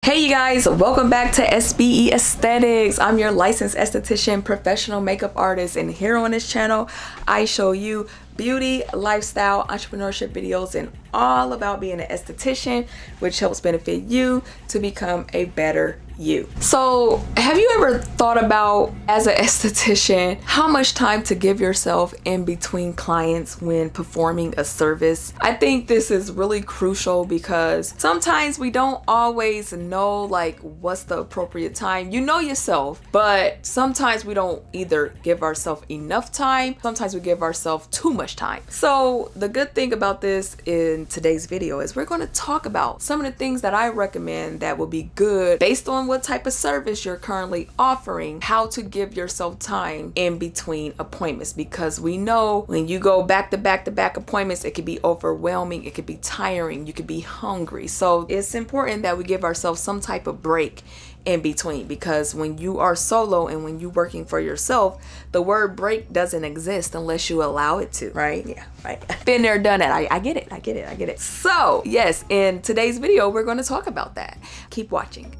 Hey you guys, welcome back to SBE Aesthetics. I'm your licensed esthetician, professional makeup artist, and here on this channel I show you beauty, lifestyle, entrepreneurship videos, and all about being an esthetician, which helps benefit you to become a better you. So have you ever thought about, as an esthetician, how much time to give yourself in between clients when performing a service? I think this is really crucial because sometimes we don't always know like what's the appropriate time. You know yourself, but sometimes we don't either give ourselves enough time, sometimes we give ourselves too much time. So the good thing about this in today's video is we're going to talk about some of the things that I recommend that will be good based on what type of service you're currently offering, how to give yourself time in between appointments, because we know when you go back to back to back appointments, it could be overwhelming, it could be tiring, you could be hungry. So it's important that we give ourselves some type of break in between, because when you are solo and when you're working for yourself, the word break doesn't exist unless you allow it to, right? Yeah, right. Been there, done it. I get it. So yes, in today's video, we're going to talk about that. Keep watching.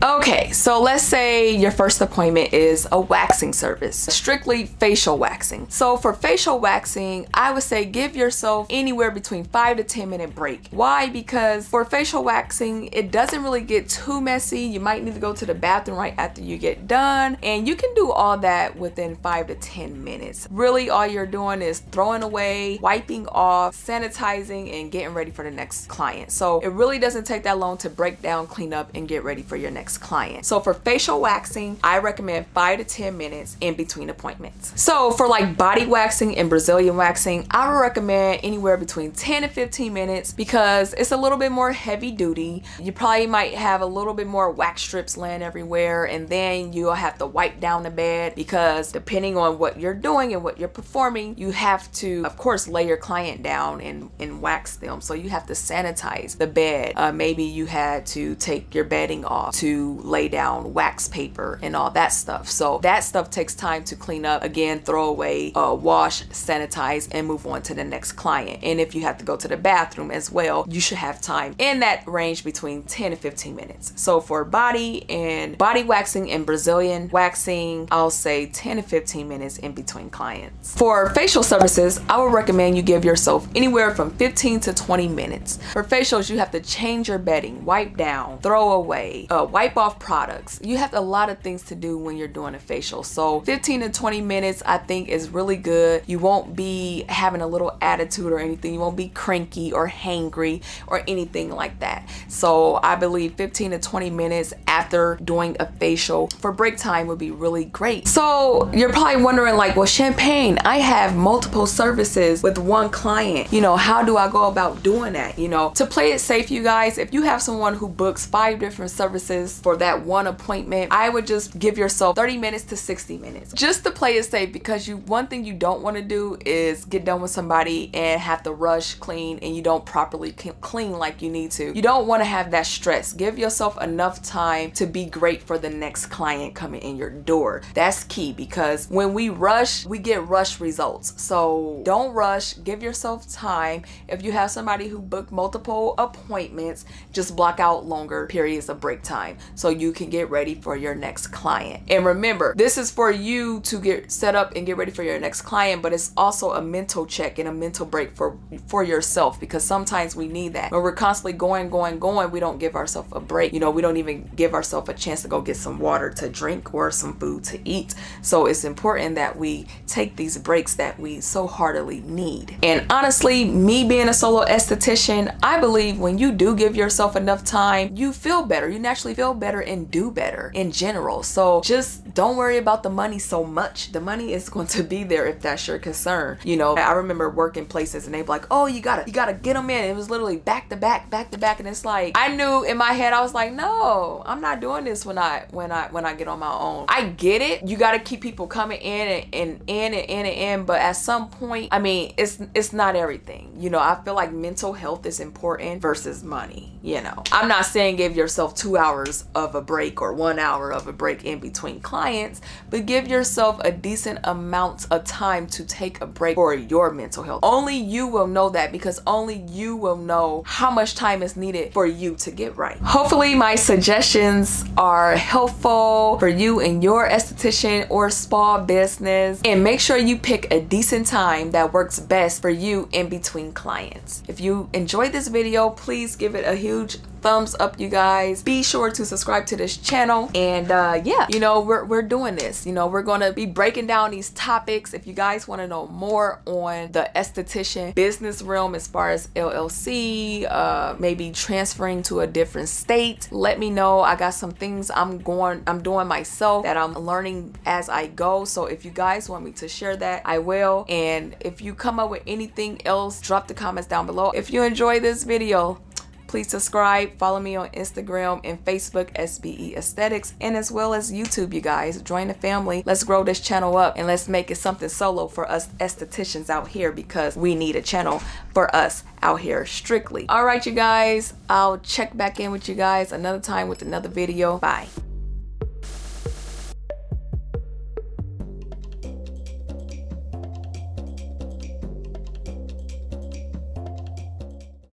Okay, so let's say your first appointment is a waxing service, strictly facial waxing. So for facial waxing, I would say give yourself anywhere between 5 to 10 minute break. Why? Because for facial waxing, it doesn't really get too messy. You might need to go to the bathroom right after you get done, and you can do all that within 5 to 10 minutes. Really, all you're doing is throwing away, wiping off, sanitizing, and getting ready for the next client. So it really doesn't take that long to break down, clean up, and get ready for your next client. So for facial waxing, I recommend 5 to 10 minutes in between appointments. So for like body waxing and Brazilian waxing, I would recommend anywhere between 10 to 15 minutes because it's a little bit more heavy duty. You probably might have a little bit more wax strips laying everywhere, and then you'll have to wipe down the bed because depending on what you're doing and what you're performing, you have to, of course, lay your client down and wax them. So you have to sanitize the bed. Maybe you had to take your bedding off to lay down wax paper and all that stuff. So that stuff takes time to clean up, again, throw away, wash, sanitize, and move on to the next client. And if you have to go to the bathroom as well, you should have time in that range between 10 to 15 minutes. So for body waxing and Brazilian waxing, I'll say 10 to 15 minutes in between clients. For facial services, I would recommend you give yourself anywhere from 15 to 20 minutes. For facials, you have to change your bedding, wipe down, throw away, wipe off products. You have a lot of things to do when you're doing a facial. So 15 to 20 minutes I think is really good. You won't be having a little attitude or anything. You won't be cranky or hangry or anything like that. So I believe 15 to 20 minutes after doing a facial for break time would be really great. So you're probably wondering like, well, Champagne, I have multiple services with one client. You know, how do I go about doing that? You know, to play it safe, you guys, if you have someone who books 5 different services for that one appointment, I would just give yourself 30 minutes to 60 minutes just to play it safe, because one thing you don't want to do is get done with somebody and have to rush clean and you don't properly clean like you need to. You don't want to have that stress. Give yourself enough time to be great for the next client coming in your door. That's key, because when we rush, we get rush results. So don't rush, give yourself time. If you have somebody who booked multiple appointments, just block out longer periods of break time so you can get ready for your next client. And remember, this is for you to get set up and get ready for your next client, but it's also a mental check and a mental break for yourself, because sometimes we need that. When we're constantly going, we don't give ourselves a break. You know, we don't even give ourselves a chance to go get some water to drink or some food to eat. So it's important that we take these breaks that we so heartily need. And honestly, me being a solo esthetician, I believe when you do give yourself enough time, you feel better. You naturally feel better and do better in general. So just don't worry about the money so much. The money is going to be there if that's your concern. You know, I remember working places and they'd be like, oh, you gotta get them in. It was literally back to back. And it's like, I knew in my head, I was like, no, I'm not doing this when I get on my own. I get it. You gotta keep people coming in, but at some point, I mean, it's not everything. You know, I feel like mental health is important versus money. You know, I'm not saying give yourself 2 hours of a break or 1 hour of a break in between clients, but give yourself a decent amount of time to take a break for your mental health. Only you will know that, because only you will know how much time is needed for you to get right. Hopefully my suggestions are helpful for you in your esthetician or spa business, and make sure you pick a decent time that works best for you in between clients. If you enjoyed this video, please give it a huge thumbs up, you guys. Be sure to subscribe to this channel, and yeah, you know, we're doing this. You know, we're gonna be breaking down these topics. If you guys want to know more on the esthetician business realm as far as LLC, maybe transferring to a different state, let me know. I got some things I'm doing myself that I'm learning as I go. So if you guys want me to share that, I will. And if you come up with anything else, drop the comments down below. If you enjoy this video, please subscribe, follow me on Instagram and Facebook, SBE Aesthetics, and as well as YouTube, you guys. Join the family. Let's grow this channel up, and let's make it something solo for us estheticians out here, because we need a channel for us out here strictly. All right, you guys, I'll check back in with you guys another time with another video. Bye.